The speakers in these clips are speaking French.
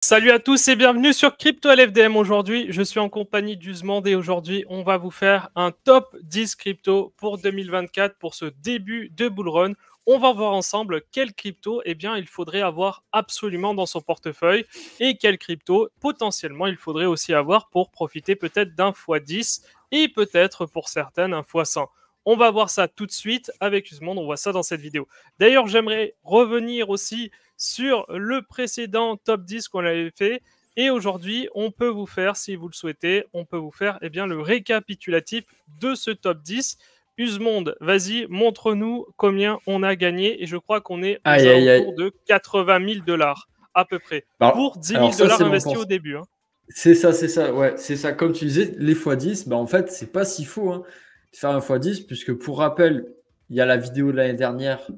Salut à tous et bienvenue sur Crypto LFDM. Aujourd'hui, je suis en compagnie d'Uzmand et aujourd'hui, on va vous faire un top 10 crypto pour 2024 pour ce début de bull run. On va voir ensemble quelle crypto il faudrait avoir absolument dans son portefeuille et quelle crypto potentiellement il faudrait aussi avoir pour profiter peut-être d'un x10 et peut-être pour certaines un x100. On va voir ça tout de suite avec Uzmand, on voit ça dans cette vidéo. D'ailleurs, j'aimerais revenir aussi sur le précédent top 10 qu'on avait fait. Et aujourd'hui, on peut vous faire, si vous le souhaitez, on peut vous faire le récapitulatif de ce top 10. Uzmond, vas-y, montre-nous combien on a gagné. Et je crois qu'on est aux alentours de 80 000 $ à peu près. Pour 10 000 $ investis au début. Hein. C'est ça, ouais, c'est ça. Comme tu disais, les x10, en fait, c'est pas si faux de faire un x10, puisque pour rappel, il y a la vidéo de l'année dernière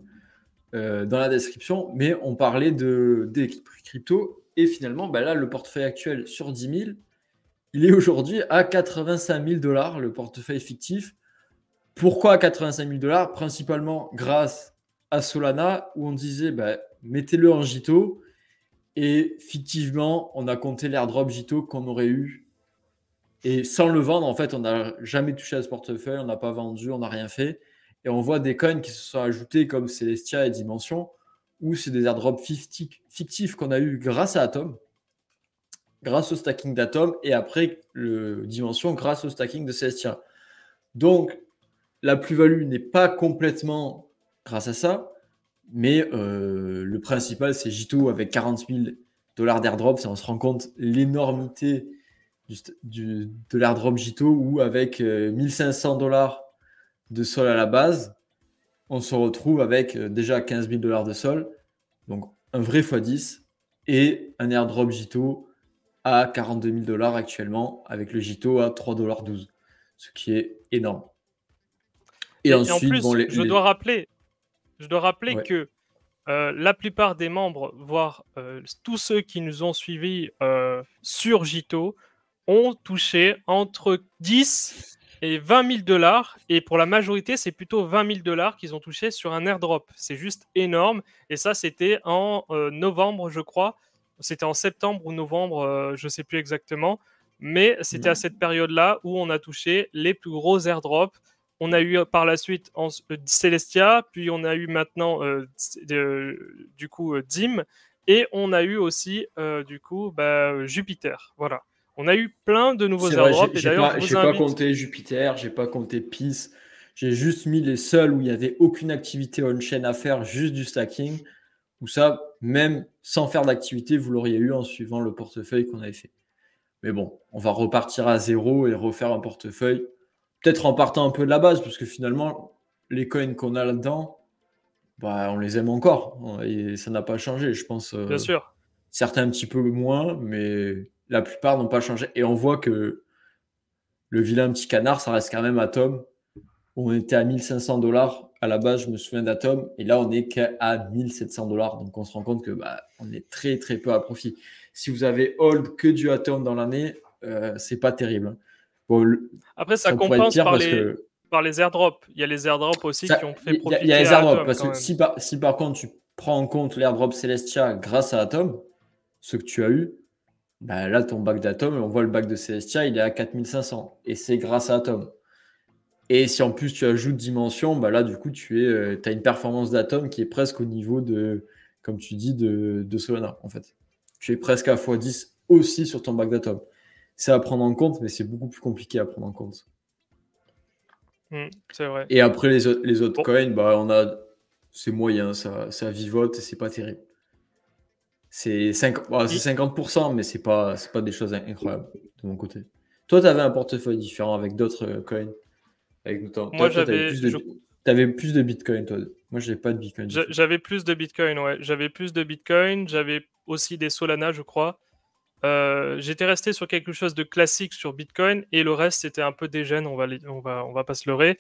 dans la description, mais on parlait des cryptos, et finalement, là, le portefeuille actuel sur 10 000, il est aujourd'hui à 85 000 $, le portefeuille fictif. Pourquoi 85 000 $? Principalement grâce à Solana, où on disait, mettez-le en JITO. Et fictivement, on a compté l'airdrop JITO qu'on aurait eu. Et sans le vendre, en fait, on n'a jamais touché à ce portefeuille, on n'a pas vendu, on n'a rien fait. Et on voit des coins qui se sont ajoutés comme Celestia et Dimension, où c'est des airdrops fictifs qu'on a eu grâce à Atom, grâce au stacking d'Atom, et après le Dimension grâce au stacking de Celestia. Donc, la plus-value n'est pas complètement grâce à ça, mais le principal, c'est JITO avec 40 000 $ d'airdrop. On se rend compte l'énormité de l'airdrop JITO, où avec 1500 $ de sol à la base, on se retrouve avec déjà 15 000 $ de sol. Donc un vrai x10 et un airdrop JITO à 42 000 $ actuellement, avec le JITO à 3,12 $, ce qui est énorme. Et ensuite, en plus, je dois rappeler ouais. que la plupart des membres, voire tous ceux qui nous ont suivis sur JITO, ont touché entre 10 et 20 000 $. Et pour la majorité, c'est plutôt 20 000 $ qu'ils ont touché sur un airdrop. C'est juste énorme. Et ça, c'était en novembre, je crois. C'était en septembre ou novembre, je ne sais plus exactement. Mais c'était à cette période-là où on a touché les plus gros airdrops. On a eu par la suite Celestia, puis on a eu maintenant Dim, et on a eu aussi Jupiter. Voilà. On a eu plein de nouveaux airdrops. J'ai pas compté Jupiter, j'ai pas compté Peace. J'ai juste mis les seuls où il n'y avait aucune activité on-chain à faire, juste du stacking. Où ça, même sans faire d'activité, vous l'auriez eu en suivant le portefeuille qu'on avait fait. Mais bon, on va repartir à zéro et refaire un portefeuille. Peut-être en partant un peu de la base, parce que finalement, les coins qu'on a là-dedans, on les aime encore. Et ça n'a pas changé. Je pense. Bien sûr. Certains un petit peu moins, mais la plupart n'ont pas changé. Et on voit que le vilain petit canard, ça reste quand même Atom. On était à 1500 $ à la base, je me souviens d'Atom, et là on est qu'à 1700 $. Donc on se rend compte que on est très très peu à profit. Si vous avez hold que du Atom dans l'année, c'est pas terrible. Bon, après, ça compense par les airdrops. Il y a les airdrops aussi qui ont fait profiter. Il y a les airdrops, parce que si par contre tu prends en compte l'airdrop Celestia grâce à Atom, ce que tu as eu, là ton bac d'Atom, on voit le bac de Celestia, il est à 4500, et c'est grâce à Atom. Et si en plus tu ajoutes Dimension, là du coup tu as une performance d'Atom qui est presque au niveau de, comme tu dis, de Solana en fait. Tu es presque à x10 aussi sur ton bac d'Atom. C'est à prendre en compte, mais c'est beaucoup plus compliqué à prendre en compte. C'est vrai. Et après les autres coins, c'est moyen, ça vivote et c'est pas terrible. C'est 50%, mais c'est pas des choses incroyables de mon côté. Toi, tu avais un portefeuille différent avec d'autres coins. Moi, t'avais plus de Bitcoin, toi. Moi, j'avais pas de Bitcoin. J'avais plus de Bitcoin, ouais. J'avais plus de Bitcoin. J'avais aussi des Solana, je crois. J'étais resté sur quelque chose de classique sur Bitcoin et le reste, c'était un peu dégène. On va pas se leurrer.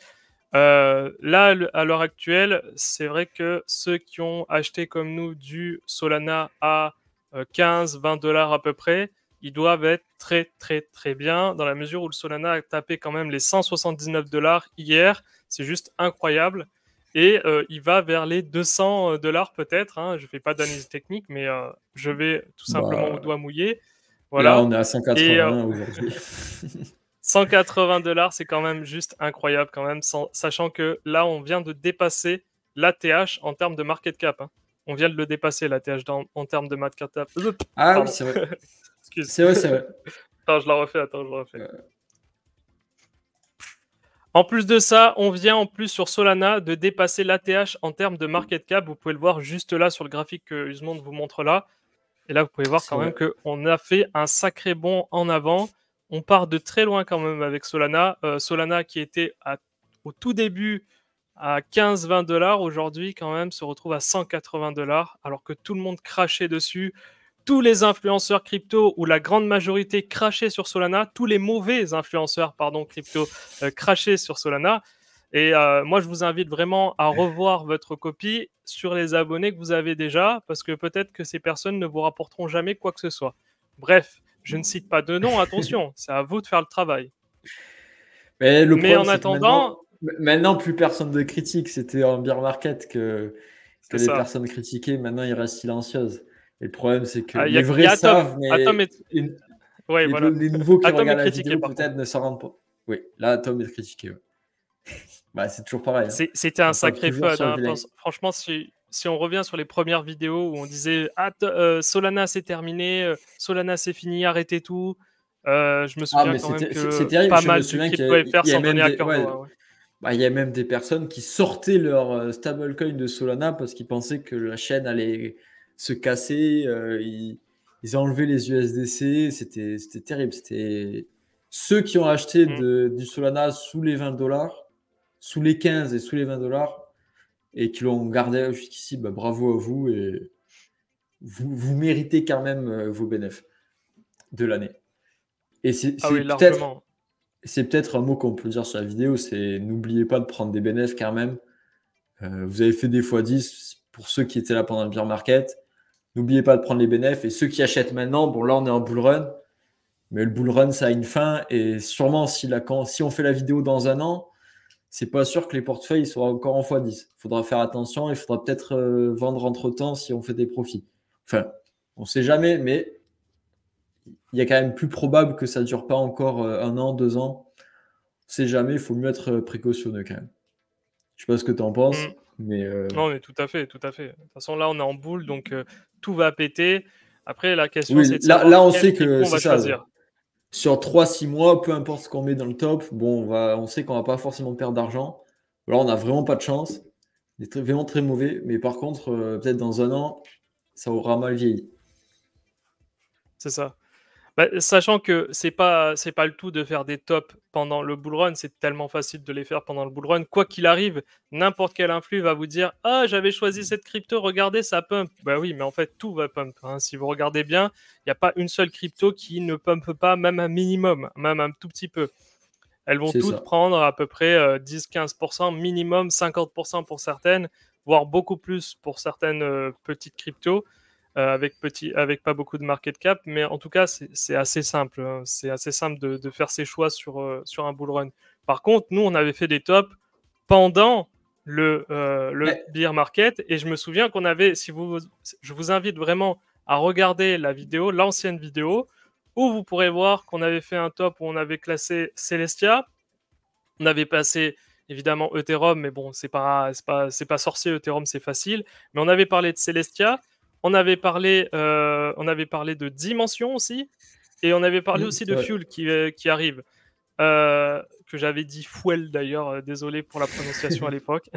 Là, à l'heure actuelle, c'est vrai que ceux qui ont acheté comme nous du Solana à 15-20 $ à peu près, ils doivent être très très très bien dans la mesure où le Solana a tapé quand même les 179 $ hier. C'est juste incroyable. et il va vers les 200 dollars peut-être. Hein. Je fais pas d'analyse technique, mais je vais tout simplement au Bah, doigt mouillé. là, Voilà. on est à Et 181 aujourd'hui. 180 dollars, c'est quand même juste incroyable quand même, sachant que là, on vient de dépasser l'ATH en termes de market cap. Hein. On vient de le dépasser, l'ATH en termes de market cap. Ah oui, Pardon. c'est vrai. Excuse. C'est vrai, c'est vrai. Attends, je la refais. En plus de ça, on vient en plus sur Solana de dépasser l'ATH en termes de market cap. Vous pouvez le voir juste là sur le graphique que Usmond vous montre là. Et là, vous pouvez voir C'est quand vrai. même qu'on a fait un sacré bond en avant. On part de très loin quand même avec Solana. Solana qui était au tout début à 15-20 dollars, aujourd'hui quand même se retrouve à 180 dollars, alors que tout le monde crachait dessus. Tous les influenceurs crypto, ou la grande majorité, crachaient sur Solana. Tous les mauvais influenceurs, pardon, crypto, crachaient sur Solana. Et moi, je vous invite vraiment à revoir votre copie sur les abonnés que vous avez déjà, parce que peut-être que ces personnes ne vous rapporteront jamais quoi que ce soit. Bref, je ne cite pas de nom, attention, c'est à vous de faire le travail. Mais le Mais problème, en c'est que attendant, maintenant, plus personne ne critique. C'était en bear market que c'est les ça. personnes critiquaient. Maintenant, ils restent silencieuses. Et le problème, c'est que Ah, les il y vrais a Atom. savent, Atom mais est... Ouais, voilà. les nouveaux qui Atom est regardent la critiqué vidéo, par contre. peut-être ne s'en rendent pas. Oui, là, Tom est critiqué. Ouais. Bah, c'est toujours pareil. Hein. C'était un On tape sacré toujours FUD. sur le Hein. vilain. Franchement, si on revient sur les premières vidéos où on disait Solana c'est terminé, Solana c'est fini, arrêtez tout. Je me Ah, souviens mais quand même c'est que terrible. pas Je me mal de souviens crypto qu'il FR y a s'en même donnaient à des, cœur ouais, joie. Ouais. bah, il y a même des personnes qui sortaient leur stablecoin de Solana parce qu'ils pensaient que la chaîne allait se casser. Ils ont enlevé les USDC. C'était terrible. C'était ceux qui ont acheté Mm. du Solana sous les 20 dollars, sous les 15 et sous les 20 dollars, et qui l'ont gardé jusqu'ici. Bah, bravo à vous. Et vous méritez quand même vos bénéfices de l'année. Et Ah oui, largement. c'est peut-être un mot qu'on peut dire sur la vidéo, c'est n'oubliez pas de prendre des bénéfices quand même. Vous avez fait des x10 pour ceux qui étaient là pendant le bear market. N'oubliez pas de prendre les bénéfices. Et ceux qui achètent maintenant, bon là on est en bull run, mais le bull run ça a une fin. Et sûrement si on fait la vidéo dans un an, c'est pas sûr que les portefeuilles soient encore en x10. Il faudra faire attention. Il faudra peut-être vendre entre temps si on fait des profits. Enfin, on sait jamais, mais il y a quand même plus probable que ça dure pas encore un an, 2 ans. On sait jamais, il faut mieux être précautionneux quand même. Je sais pas ce que tu en penses, Mm. mais Non, mais tout à fait, tout à fait. De toute façon, là, on est en boule, donc tout va péter. Après, la question, c'est oui, de savoir là on quel sait crypto que on c'est va ça. choisir. Sur 3-6 mois, peu importe ce qu'on met dans le top, bon, on sait qu'on va pas forcément perdre d'argent. Là, on n'a vraiment pas de chance. Il est vraiment très mauvais. Mais par contre, peut-être dans un an, ça aura mal vieilli. C'est ça. Bah, sachant que c'est pas le tout de faire des tops pendant le bull run, c'est tellement facile de les faire pendant le bull run. Quoi qu'il arrive, n'importe quel influx va vous dire ah j'avais choisi cette crypto, regardez ça pump. Bah oui, mais en fait tout va pump. Hein. Si vous regardez bien, il n'y a pas une seule crypto qui ne pump pas, même un minimum, même un tout petit peu. Elles vont C'est toutes ça. prendre à peu près 10-15%, minimum 50% pour certaines, voire beaucoup plus pour certaines petites cryptos avec pas beaucoup de market cap, mais en tout cas, c'est assez simple. Hein. C'est assez simple de faire ses choix sur un bull run. Par contre, nous, on avait fait des tops pendant le Ouais, bear market, et je me souviens qu'on avait, je vous invite vraiment à regarder la vidéo, l'ancienne vidéo, où vous pourrez voir qu'on avait fait un top où on avait classé Celestia, on avait passé évidemment Ethereum, mais bon, c'est pas sorcier, Ethereum, c'est facile. Mais on avait parlé de Celestia, on avait parlé de Dimension aussi, et on avait parlé aussi c'est de vrai. Fuel qui arrive, que j'avais dit Fuel d'ailleurs, désolé pour la prononciation à l'époque.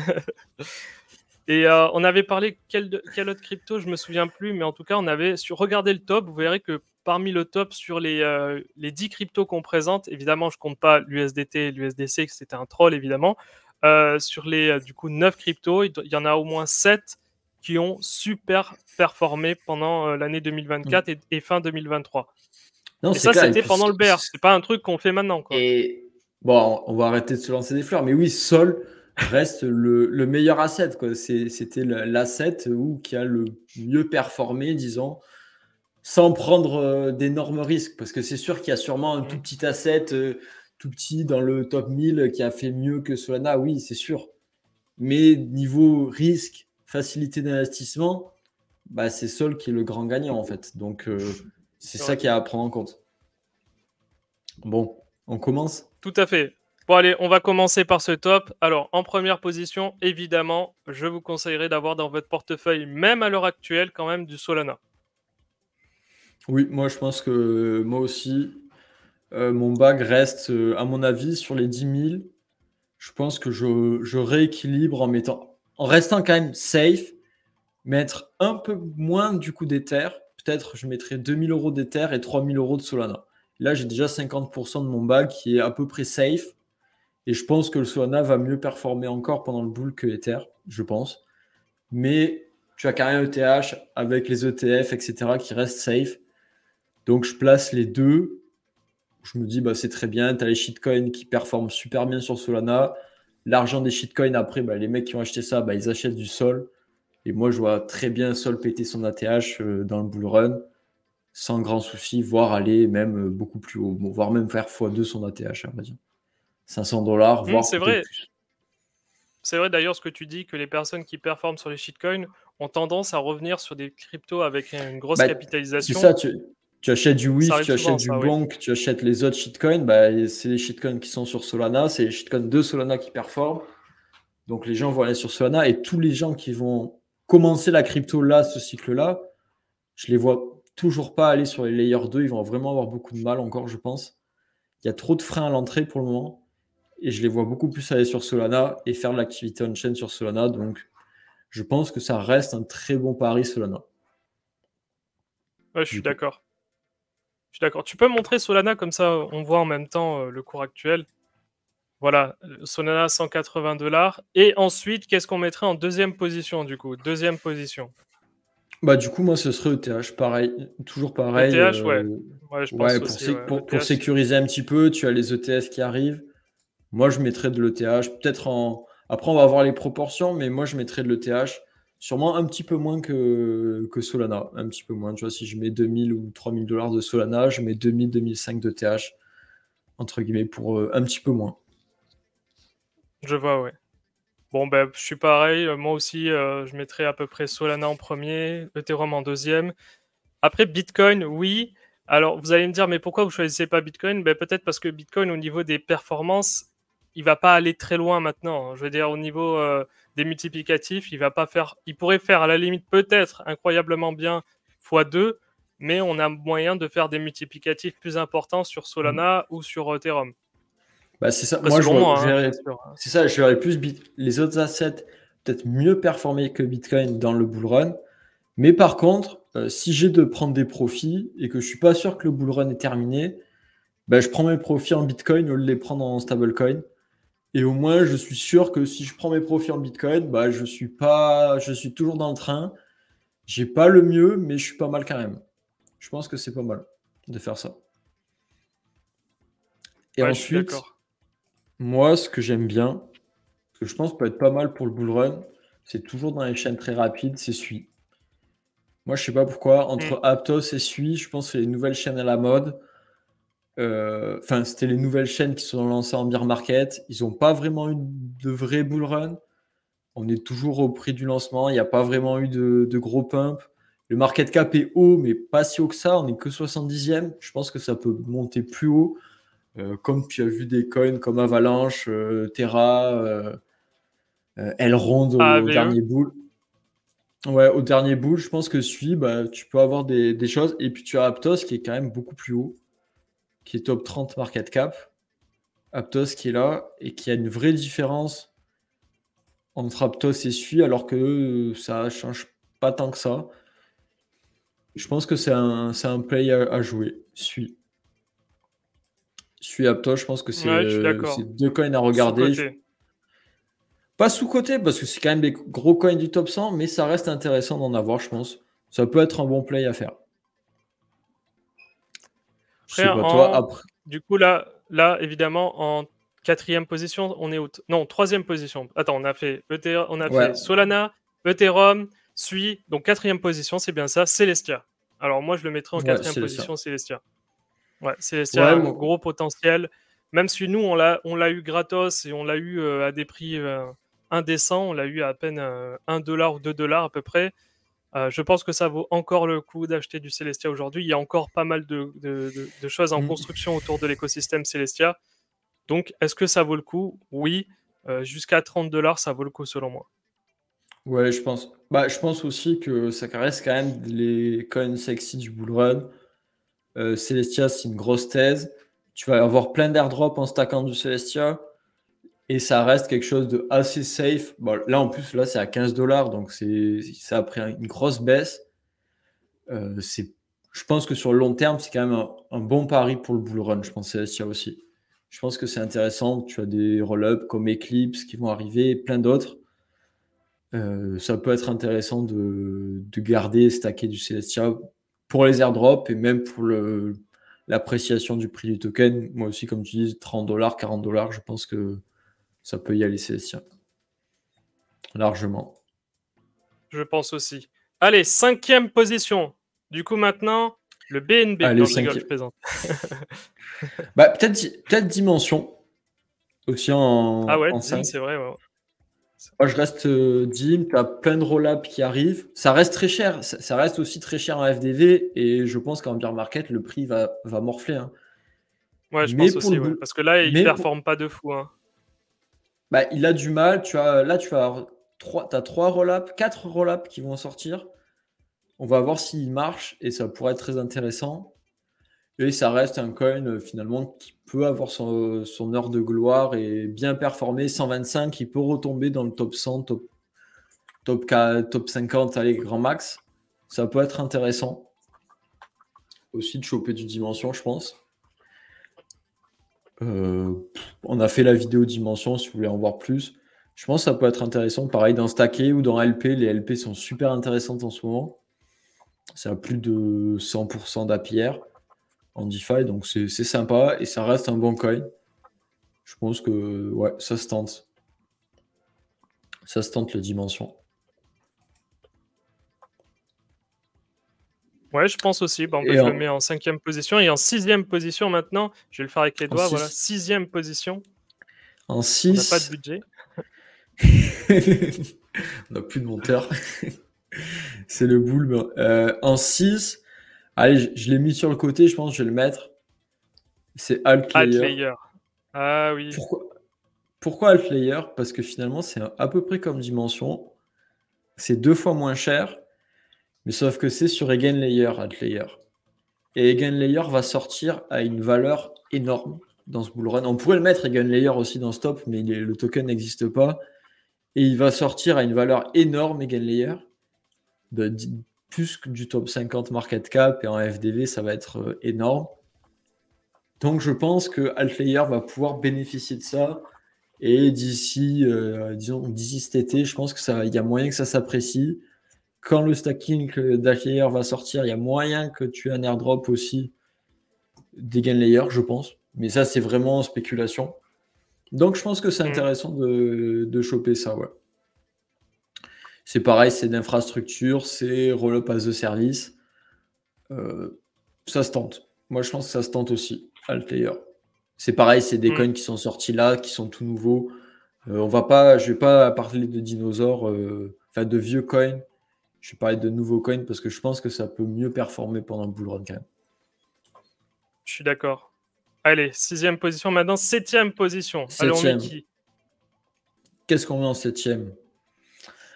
Et on avait parlé quel autre crypto, je me souviens plus, mais en tout cas, on avait regardé le top. Vous verrez que parmi le top sur les 10 cryptos qu'on présente, évidemment, je compte pas l'USDT et l'USDC, que c'était un troll, évidemment. Sur les du coup 9 cryptos, il y en a au moins 7 qui ont super performé pendant l'année 2024 et fin 2023. Non, Et c'est ça, clair. Et c'était puis, pendant le bear. C'est pas un truc qu'on fait maintenant, quoi. et bon, on va arrêter de se lancer des fleurs, mais oui, Sol reste le meilleur asset, quoi. C'était l'asset qui a le mieux performé, disons, sans prendre d'énormes risques. Parce que c'est sûr qu'il y a sûrement un tout Mhm. petit asset, tout petit dans le top 1000 qui a fait mieux que Solana. Oui, c'est sûr. Mais niveau risque, facilité d'investissement, bah, c'est Sol qui est le grand gagnant en fait. Donc c'est ça qu'il y a à prendre en compte. Bon, on commence. Tout à fait. Bon, allez, on va commencer par ce top. Alors, en première position, évidemment, je vous conseillerais d'avoir dans votre portefeuille, même à l'heure actuelle, quand même du Solana. Oui, moi je pense que moi aussi, mon bag reste, à mon avis, sur les 10 000. Je pense que je rééquilibre en restant quand même safe, mettre un peu moins du coup d'Ether. Peut-être je mettrai 2 000 € d'Ether et 3 000 € de Solana. Là, j'ai déjà 50% de mon bag qui est à peu près safe. Et je pense que le Solana va mieux performer encore pendant le bull que Ether, je pense. Mais tu as quand même ETH avec les ETF, etc., qui restent safe. Donc je place les deux. Je me dis, bah, c'est très bien. Tu as les shitcoins qui performent super bien sur Solana. L'argent des shitcoins, après, bah, les mecs qui ont acheté ça, bah, ils achètent du Sol. Et moi, je vois très bien Sol péter son ATH dans le bull run sans grand souci, voire aller même beaucoup plus haut, voire même faire x2 son ATH, on va dire. 500 $, voire C'est peut-être vrai. plus. C'est vrai d'ailleurs ce que tu dis, que les personnes qui performent sur les shitcoins ont tendance à revenir sur des cryptos avec une grosse Bah, c'est capitalisation. ça, tu achètes du Ça WIF, arrive tu achètes souvent, du ça, oui. Bonk, tu achètes les autres shitcoins, bah, c'est les shitcoins qui sont sur Solana, c'est les shitcoins de Solana qui performent. Donc les gens vont aller sur Solana et tous les gens qui vont commencer la crypto là, ce cycle-là, je les vois toujours pas aller sur les layers 2, ils vont vraiment avoir beaucoup de mal encore, je pense. Il y a trop de freins à l'entrée pour le moment et je les vois beaucoup plus aller sur Solana et faire de l'activité on-chain sur Solana. Donc je pense que ça reste un très bon pari Solana. Ouais, je Du suis coup. d'accord. Je suis d'accord. Tu peux montrer Solana comme ça, on voit en même temps le cours actuel. Voilà, Solana 180 $. Et ensuite, qu'est-ce qu'on mettrait en deuxième position du coup? Deuxième position. Bah, du coup, moi, ce serait ETH, pareil, toujours pareil. ETH, ouais. Ouais, je Ouais, pense pour, aussi, ouais. pour ETH, sécuriser un petit peu, tu as les ETF qui arrivent. Moi, je mettrais de l'ETH, peut-être en. Après, on va voir les proportions, mais moi, je mettrais de l'ETH. Sûrement un petit peu moins que Solana. Un petit peu moins. Tu vois, si je mets 2 000 ou 3 000 $ de Solana, je mets 2 000, 2 500 d'ETH, entre guillemets, pour un petit peu moins. je vois, ouais. Bon, ben, je suis pareil. Moi aussi, je mettrais à peu près Solana en premier, Ethereum en deuxième. Après, Bitcoin, oui. Alors, vous allez me dire, mais pourquoi vous choisissez pas Bitcoin? Ben, peut-être parce que Bitcoin, au niveau des performances, il va pas aller très loin maintenant. Je veux dire, au niveau des multiplicatifs, il va pas faire. Il pourrait faire à la limite peut-être incroyablement bien x2, mais on a moyen de faire des multiplicatifs plus importants sur Solana ou sur Ethereum. Bah, c'est ça. Après, Moi, selon moi, je hein, bien verrais, sûr, hein. c'est ça, je verrais plus les autres assets peut-être mieux performer que Bitcoin dans le bull run. Mais par contre, si j'ai de prendre des profits et que je suis pas sûr que le bull run est terminé, bah, je prends mes profits en Bitcoin au lieu de les prendre en stablecoin. Et au moins, je suis sûr que si je prends mes profits en Bitcoin, bah, je suis toujours dans le train. J'ai pas le mieux, mais je suis pas mal quand même. Je pense que c'est pas mal de faire ça. Et Ouais, je suis ensuite, d'accord. moi, ce que j'aime bien, ce que je pense peut être pas mal pour le bull run, c'est toujours dans les chaînes très rapides, c'est Sui. Moi, je sais pas pourquoi, Hmm. entre Aptos et Sui, je pense que c'est les nouvelles chaînes à la mode. Enfin, c'était les nouvelles chaînes qui sont lancées en bear market. Ils n'ont pas vraiment eu de vrai bull run. On est toujours au prix du lancement. Il n'y a pas vraiment eu de gros pump. Le market cap est haut, mais pas si haut que ça. On n'est que 70e. Je pense que ça peut monter plus haut. Comme tu as vu des coins comme Avalanche, Terra, Elrond au AVE. dernier bull. Ouais, au dernier bull, je pense que bah, tu peux avoir des choses. Et puis tu as Aptos qui est quand même beaucoup plus haut, qui est top 30 market cap. Aptos qui est là et qui a une vraie différence entre Aptos et Sui, alors que ça change pas tant que ça. Je pense que c'est un play à jouer. Sui Aptos, je pense que Ouais, je suis c'est d'accord. deux coins à regarder. Sous-côté. Pas sous-côté, parce que c'est quand même des gros coins du top 100, mais ça reste intéressant d'en avoir, je pense. Ça peut être un bon play à faire. Je Après, sais pas, toi, après. du coup, là, évidemment, en quatrième position, on est non, troisième position. Attends, on a fait Ouais, Solana, Ethereum, Sui. Donc, quatrième position, c'est bien ça, Celestia. Alors, moi, je le mettrais en ouais, quatrième c'est ça. position, Celestia. Ouais, Celestia a Ouais, un moi, gros potentiel. Même si nous, on l'a eu gratos et on l'a eu à des prix indécent. On l'a eu à peine 1 dollar ou 2 dollars à peu près. Je pense que ça vaut encore le coup d'acheter du Celestia aujourd'hui. Il y a encore pas mal de choses en construction autour de l'écosystème Celestia. Donc, est-ce que ça vaut le coup? Oui. Jusqu'à 30 dollars, ça vaut le coup selon moi. Ouais, je pense. Bah, je pense aussi que ça reste quand même les coins sexy du bull run. Celestia, c'est une grosse thèse. Tu vas avoir plein d'airdrops en stackant du Celestia. Et ça reste quelque chose de assez safe. Bon, là, en plus, là, c'est à 15 dollars. Donc, ça a pris une grosse baisse. Je pense que sur le long terme, c'est quand même un bon pari pour le bull run. Je pense Celestia aussi. Je pense que c'est intéressant. Tu as des roll-ups comme Eclipse qui vont arriver, plein d'autres. Ça peut être intéressant de garder et stacker du Celestia pour les airdrops et même pour l'appréciation du prix du token. Moi aussi, comme tu dis, 30 dollars, 40 dollars, je pense que ça peut y aller Celestia. Largement. Je pense aussi. Allez, 5e position. Du coup, maintenant, le BNB. Allez, Non, je rigole, je plaisante. Bah, peut-être Dimension. Aussi Ah ouais, en Dim, 5. c'est vrai. Ouais. Moi, je reste Dim, tu as plein de roll-ups qui arrivent. Ça reste très cher. Ça reste aussi très cher en FDV. Et je pense qu'en bear market, le prix va morfler. Hein. Ouais, je Mais pense pour aussi, le ouais. bout. Parce que là, il Mais performe pas de fou. Hein. Bah, il a du mal. Là, tu vas avoir t'as 3 roll-ups, 4 roll-ups qui vont sortir. On va voir s'il marche et ça pourrait être très intéressant. Et ça reste un coin finalement qui peut avoir son heure de gloire et bien performer. 125, il peut retomber dans le top 100, top 50, allez, grand max. Ça peut être intéressant. Aussi de choper du dimension, je pense. On a fait la vidéo dimension si vous voulez en voir plus. Je pense que ça peut être intéressant. Pareil dans Stacké ou dans LP. Les LP sont super intéressantes en ce moment. C'est à plus de 100% d'APR en DeFi. Donc c'est sympa et ça reste un bon coin. Je pense que ouais, ça se tente. Ça se tente la dimension. Ouais, je pense aussi. Bon, Et je le mets en 5e position. Et en 6e position maintenant, je vais le faire avec les doigts. Voilà, 6e position. En 6. On n'a pas de budget. On n'a plus de monteur. C'est le boule. En 6, allez, je l'ai mis sur le côté, je pense que je vais le mettre. C'est Altlayer. Ah oui. Pourquoi Altlayer? Parce que finalement, c'est à peu près comme Dimension. C'est 2 fois moins cher. Mais sauf que c'est sur Eigenlayer, Altlayer. Et Eigenlayer va sortir à une valeur énorme dans ce bull run. On pourrait le mettre Eigenlayer aussi dans ce top, mais le token n'existe pas. Et il va sortir à une valeur énorme, Eigenlayer, de plus que du top 50 market cap. Et en FDV, ça va être énorme. Donc je pense que Altlayer va pouvoir bénéficier de ça. Et d'ici cet été, je pense qu'il y a moyen que ça s'apprécie. Quand le stacking d'Altlayer va sortir, il y a moyen que tu aies un airdrop aussi d'Eigenlayer, je pense. Mais ça, c'est vraiment spéculation. Donc je pense que c'est intéressant de choper ça, ouais. C'est pareil, c'est d'infrastructure, c'est roll-up as a service. Ça se tente. Moi, je pense que ça se tente aussi, Altlayer. C'est pareil, c'est des coins qui sont sortis là, qui sont tout nouveaux. Je vais pas parler de dinosaures, de vieux coins. Je vais parler de nouveaux coins parce que je pense que ça peut mieux performer pendant le bull run quand même. Je suis d'accord. Allez, 6e position, maintenant 7e position. 7e. Allez, on met qui? Qu'est-ce qu'on met en 7e?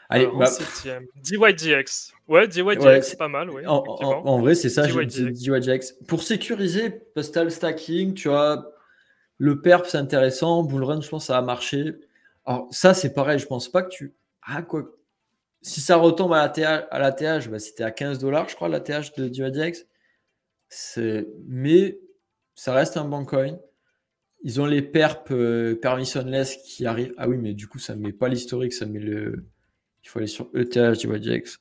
Allez, en 7e. DYDX. Ouais, DYDX, c'est pas mal, oui. En vrai, c'est ça, DYDX. DYDX. Pour sécuriser, parce que tu as le stacking, tu as le perp, c'est intéressant. Bull run, je pense que ça a marché. Alors, ça, c'est pareil, je pense pas que tu. Ah, quoi. Si ça retombe à la TH, bah, c'était à 15 dollars, je crois, la TH de DYDX. Mais ça reste un bon coin. Ils ont les perps permissionless qui arrivent. Ah oui, mais du coup, ça ne met pas l'historique, ça met le. Il faut aller sur ETH DYDX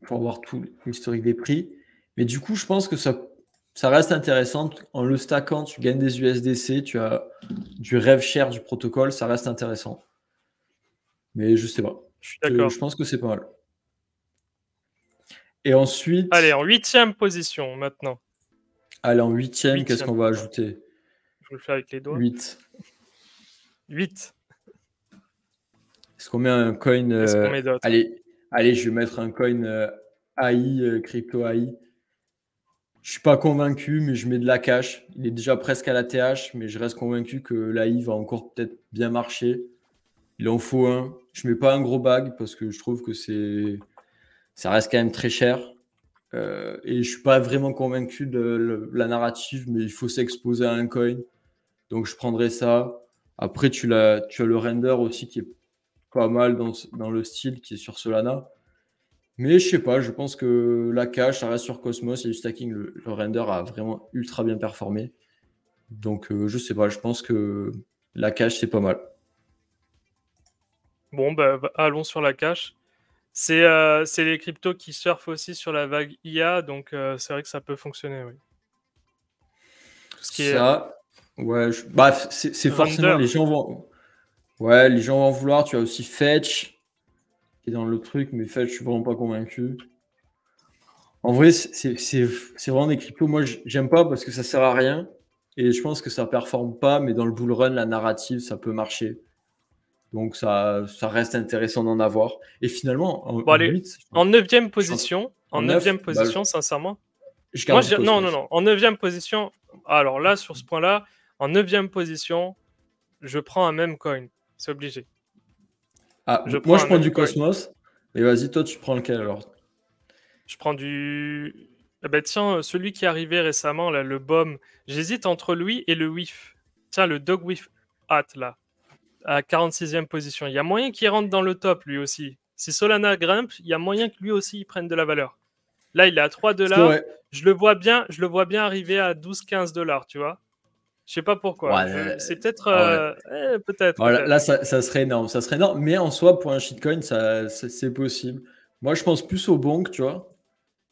pour voir tout l'historique des prix. Mais du coup, je pense que ça reste intéressant. En le stackant, tu gagnes des USDC, tu as du rev share du protocole, ça reste intéressant. Mais je sais pas. Je suis d'accord. Je pense que c'est pas mal. Et ensuite. Allez, en 8e position maintenant. Allez, en 8e, qu'est-ce qu'on va ajouter? Je vais le faire avec les doigts. 8. 8. Est-ce qu'on met un coin Qu'est-ce qu'on met d'autre? allez, je vais mettre un coin AI, crypto AI. Je suis pas convaincu, mais je mets de la cash. Il est déjà presque à la TH, mais je reste convaincu que l'AI va encore peut-être bien marcher. Il en faut un. Je mets pas un gros bag parce que je trouve que ça reste quand même très cher. Et je suis pas vraiment convaincu de la narrative, mais il faut s'exposer à un coin. Donc je prendrai ça. Après, tu as le render aussi qui est pas mal dans le style qui est sur Solana. Mais je sais pas, je pense que la cache, ça reste sur Cosmos et du stacking, le render a vraiment ultra bien performé. Donc je sais pas, je pense que la cache c'est pas mal. Bon, bah, allons sur la cash. C'est les cryptos qui surfent aussi sur la vague IA, donc c'est vrai que ça peut fonctionner, oui. Tout ce qui est Ça, ouais, bah, c'est forcément render. les gens vont. Ouais, les gens vont en vouloir. Tu as aussi Fetch qui est dans le truc, mais Fetch, je suis vraiment pas convaincu. En vrai, c'est vraiment des cryptos. Moi, j'aime pas parce que ça sert à rien. Et je pense que ça performe pas, mais dans le bull run, la narrative, ça peut marcher. Donc ça reste intéressant d'en avoir. Et finalement, Bon, en allez, 8, en 9e je suis position, en 9, bah, sincèrement. je Moi, garde du non, Cosmos. non, non. En 9e position, alors là, sur ce point-là, en 9e position, je prends un même coin. C'est obligé. Ah, Je moi, prends je un prends même du coin. Cosmos. Et vas-y, toi, tu prends lequel alors? Je prends du. Eh ben tiens, celui qui est arrivé récemment, là, le BOM. J'hésite entre lui et le WIF. Tiens, le Dog WIF Hat, là, à 46e position. Il y a moyen qu'il rentre dans le top, lui aussi. Si Solana grimpe, il y a moyen que lui aussi il prenne de la valeur. Là, il est à 3 C'est dollars. vrai. Je le vois bien arriver à 12-15 $, tu vois. Je sais pas pourquoi. Ouais, C'est peut-être. ah ouais. Peut-être, Voilà, peut-être. là, ça serait énorme. Ça serait énorme. Mais en soi, pour un shitcoin, c'est possible. Moi, je pense plus au bonk, tu vois.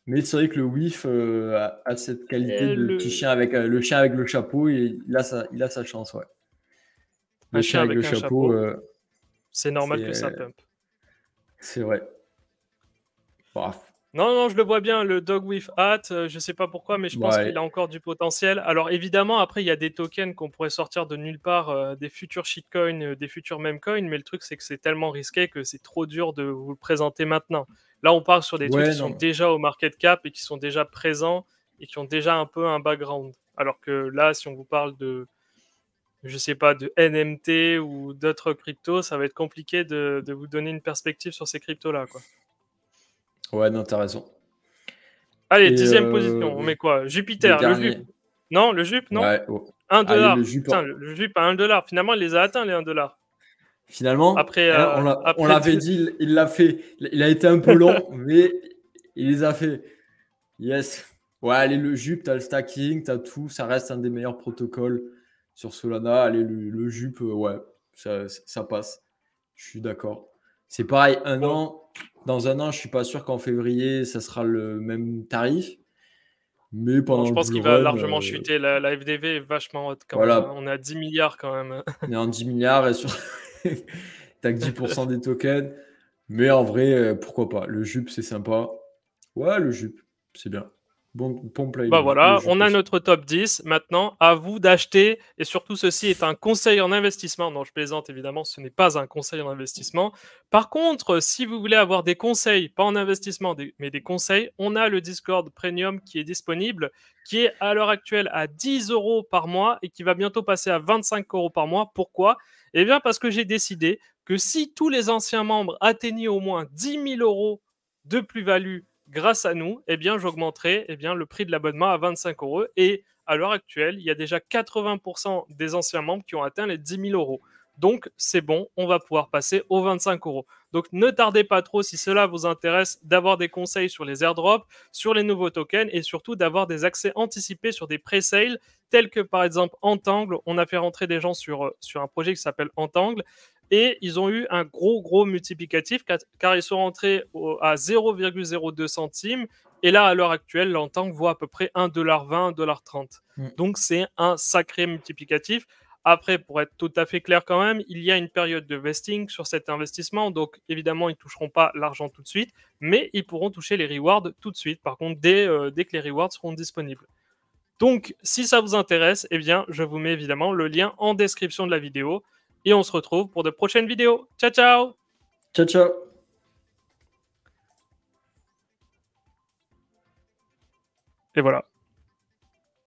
Mais c'est vrai que le WIF a cette qualité Et de petit chien avec le chien avec le chapeau. Et il a sa chance, ouais. un Le chien chien avec le avec un chapeau, chapeau, c'est normal que ça c'est pump. c'est vrai. Bref. Non, non, je le vois bien, le Dog with Hat, je sais pas pourquoi, mais je pense Ouais. qu'il a encore du potentiel. Alors évidemment, après, il y a des tokens qu'on pourrait sortir de nulle part, des futurs shitcoins, des futurs memecoins, mais le truc, c'est que c'est tellement risqué que c'est trop dur de vous le présenter maintenant. Là, on parle sur des trucs Ouais, qui sont non. déjà au market cap et qui sont déjà présents et qui ont déjà un peu un background. Alors que là, si on vous parle de, je sais pas, de NMT ou d'autres cryptos, ça va être compliqué de vous donner une perspective sur ces cryptos-là, quoi. Ouais, non, t'as raison. Allez, Et 10e position, on met quoi? le Jupiter, le Jup. dernier. Non, le Jup, non? Ouais. Oh. Un Allez, le dollar. jus. Putain, le Jup à 1 $. Finalement, il les a atteints, les 1 $. Finalement, Après, hein, on après l'avait deux. dit, il l'a fait. Il a été un peu long, mais il les a fait. Yes. Ouais, allez, le Jup, t'as le stacking, t'as tout. Ça reste un des meilleurs protocoles sur Solana. Allez, le Jup, ouais, ça passe. Je suis d'accord. C'est pareil, Bon, dans un an, je suis pas sûr qu'en février, ça sera le même tarif. Mais non, pendant je le pense bull qu'il va run, largement chuter. La FDV est vachement haute quand même, hein. voilà, On est à 10 milliards quand même. on est en 10 milliards et sur t'as que 10% des tokens. Mais en vrai, pourquoi pas? Le jupe, c'est sympa. Ouais, le jupe, c'est bien. Bon play, Bah le voilà, jupe on a aussi. notre top 10. Maintenant, à vous d'acheter. Et surtout, ceci est un conseil en investissement. Non, je plaisante évidemment, ce n'est pas un conseil en investissement. Par contre, si vous voulez avoir des conseils, pas en investissement, mais des conseils, on a le Discord Premium qui est disponible, qui est à l'heure actuelle à 10 € par mois et qui va bientôt passer à 25 € par mois. Pourquoi? Eh bien, parce que j'ai décidé que si tous les anciens membres atteignaient au moins 10 000 € de plus-value grâce à nous, eh bien, j'augmenterai le prix de l'abonnement à 25 € et à l'heure actuelle, il y a déjà 80% des anciens membres qui ont atteint les 10 000 €. Donc, c'est bon, on va pouvoir passer aux 25 €. Donc, ne tardez pas trop si cela vous intéresse d'avoir des conseils sur les airdrops, sur les nouveaux tokens et surtout d'avoir des accès anticipés sur des pré-sales tels que par exemple Entangle. On a fait rentrer des gens sur un projet qui s'appelle Entangle et ils ont eu un gros multiplicatif car ils sont rentrés à 0,02 centimes. Et là, à l'heure actuelle, l'Entangle vaut à peu près 1,20 $, 1,30 $. Mm. Donc, c'est un sacré multiplicatif. Après, pour être tout à fait clair quand même, il y a une période de vesting sur cet investissement. Donc, évidemment, ils ne toucheront pas l'argent tout de suite, mais ils pourront toucher les rewards tout de suite. Par contre, dès que les rewards seront disponibles. Donc, si ça vous intéresse, eh bien, je vous mets évidemment le lien en description de la vidéo. et on se retrouve pour de prochaines vidéos. Ciao, ciao! Ciao, ciao! Et voilà.